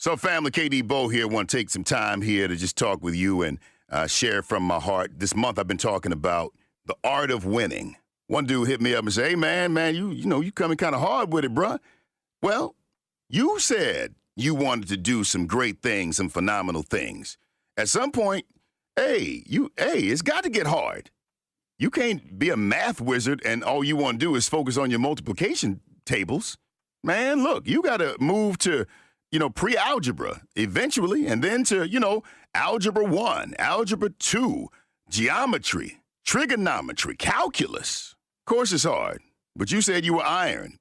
So, family, KD Bo here. Want to take some time here to just talk with you and share from my heart. This month, I've been talking about the art of winning. One dude hit me up and said, "Hey, man, you coming kind of hard with it, bruh." Well, you said you wanted to do some great things, some phenomenal things. At some point, it's got to get hard. You can't be a math wizard and all you want to do is focus on your multiplication tables. Man, look, you got to move to pre-algebra eventually, and then to, algebra 1, algebra 2, geometry, trigonometry, calculus. Of course it's hard, but you said you were iron,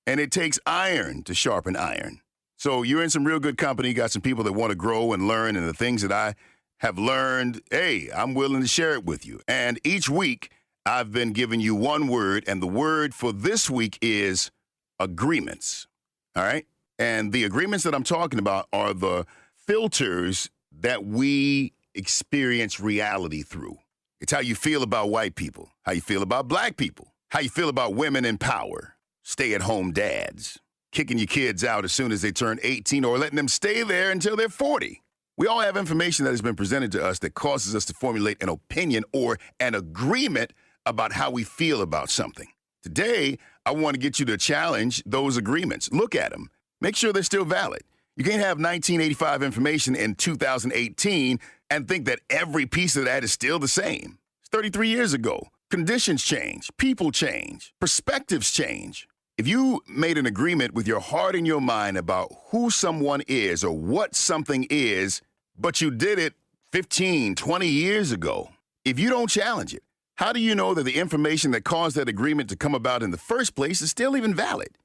and it takes iron to sharpen iron. So you're in some real good company, got some people that want to grow and learn, and the things that I have learned, hey, I'm willing to share it with you. And each week, I've been giving you one word, and the word for this week is agreements, all right? And the agreements that I'm talking about are the filters that we experience reality through. It's how you feel about white people, how you feel about black people, how you feel about women in power, stay-at-home dads, kicking your kids out as soon as they turn 18 or letting them stay there until they're 40. We all have information that has been presented to us that causes us to formulate an opinion or an agreement about how we feel about something. Today, I want to get you to challenge those agreements. Look at them. Make sure they're still valid. You can't have 1985 information in 2018 and think that every piece of that is still the same. It's 33 years ago. Conditions change. People change. Perspectives change. If you made an agreement with your heart and your mind about who someone is or what something is, but you did it 15, 20 years ago, if you don't challenge it, how do you know that the information that caused that agreement to come about in the first place is still even valid?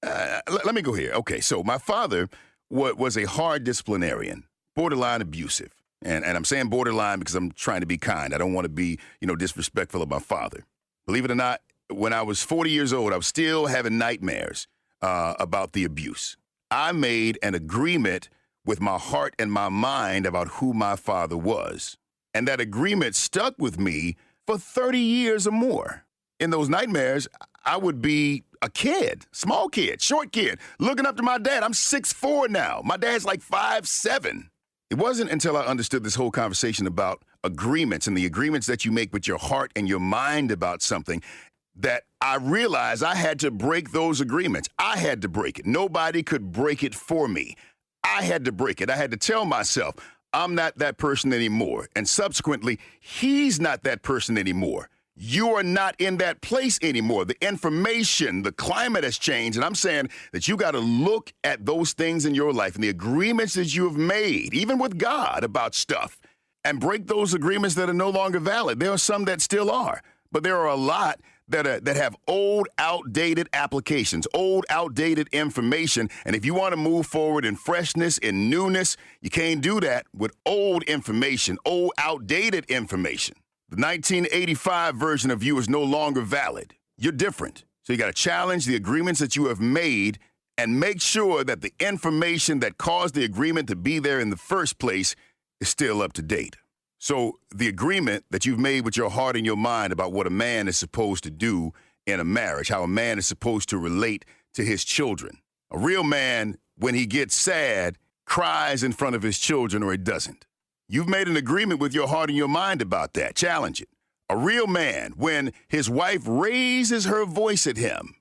Let me go here. Okay, so my father was a hard disciplinarian, borderline abusive. And I'm saying borderline because I'm trying to be kind. I don't want to be, disrespectful of my father. Believe it or not, when I was 40 years old, I was still having nightmares about the abuse. I made an agreement with my heart and my mind about who my father was. And that agreement stuck with me for 30 years or more. In those nightmares, I would be a kid, small kid, short kid, looking up to my dad. I'm 6'4" now. My dad's like 5'7". It wasn't until I understood this whole conversation about agreements and the agreements that you make with your heart and your mind about something that I realized I had to break those agreements. I had to break it. Nobody could break it for me. I had to break it. I had to tell myself, I'm not that person anymore. And subsequently, he's not that person anymore. You are not in that place anymore. The information, the climate has changed. And I'm saying that you got to look at those things in your life and the agreements that you have made, even with God about stuff, and break those agreements that are no longer valid. There are some that still are, but there are a lot that have old, outdated applications, old, outdated information. And if you want to move forward in freshness, in newness, you can't do that with old information, old, outdated information. The 1985 version of you is no longer valid. You're different. So you got to challenge the agreements that you have made and make sure that the information that caused the agreement to be there in the first place is still up to date. So the agreement that you've made with your heart and your mind about what a man is supposed to do in a marriage, how a man is supposed to relate to his children. A real man, when he gets sad, cries in front of his children or he doesn't. You've made an agreement with your heart and your mind about that. Challenge it. A real man, when his wife raises her voice at him,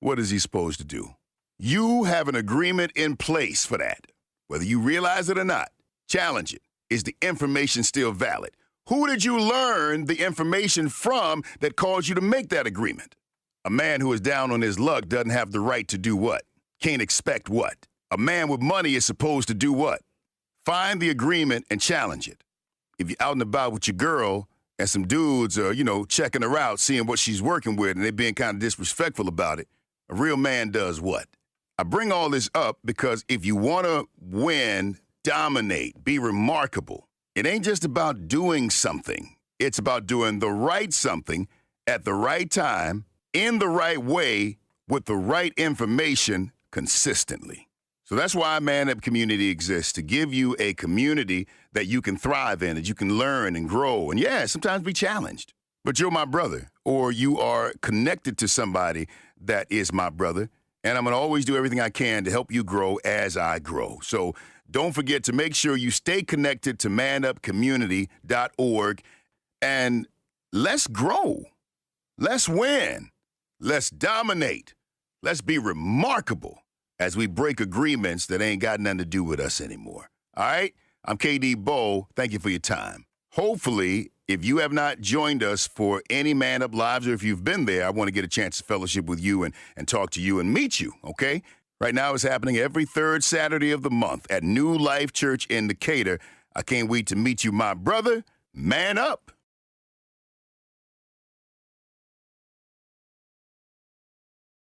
what is he supposed to do? You have an agreement in place for that. Whether you realize it or not, challenge it. Is the information still valid? Who did you learn the information from that caused you to make that agreement? A man who is down on his luck doesn't have the right to do what? Can't expect what? A man with money is supposed to do what? Find the agreement and challenge it. If you're out and about with your girl and some dudes are, checking her out, seeing what she's working with, and they're being kind of disrespectful about it, a real man does what? I bring all this up because if you want to win, dominate, be remarkable, it ain't just about doing something. It's about doing the right something at the right time, in the right way, with the right information consistently. So that's why Manup Community exists, to give you a community that you can thrive in, that you can learn and grow, and sometimes be challenged. But you're my brother, or you are connected to somebody that is my brother, and I'm going to always do everything I can to help you grow as I grow. So Don't forget to make sure you stay connected to manupcommunity.org, and let's grow. Let's win. Let's dominate. Let's be remarkable as we break agreements that ain't got nothing to do with us anymore. All right? I'm KD Bowe. Thank you for your time. Hopefully, if you have not joined us for any Man Up Lives, or if you've been there, I want to get a chance to fellowship with you and talk to you and meet you, okay? Right now, it's happening every third Saturday of the month at New Life Church in Decatur. I can't wait to meet you, my brother. Man up.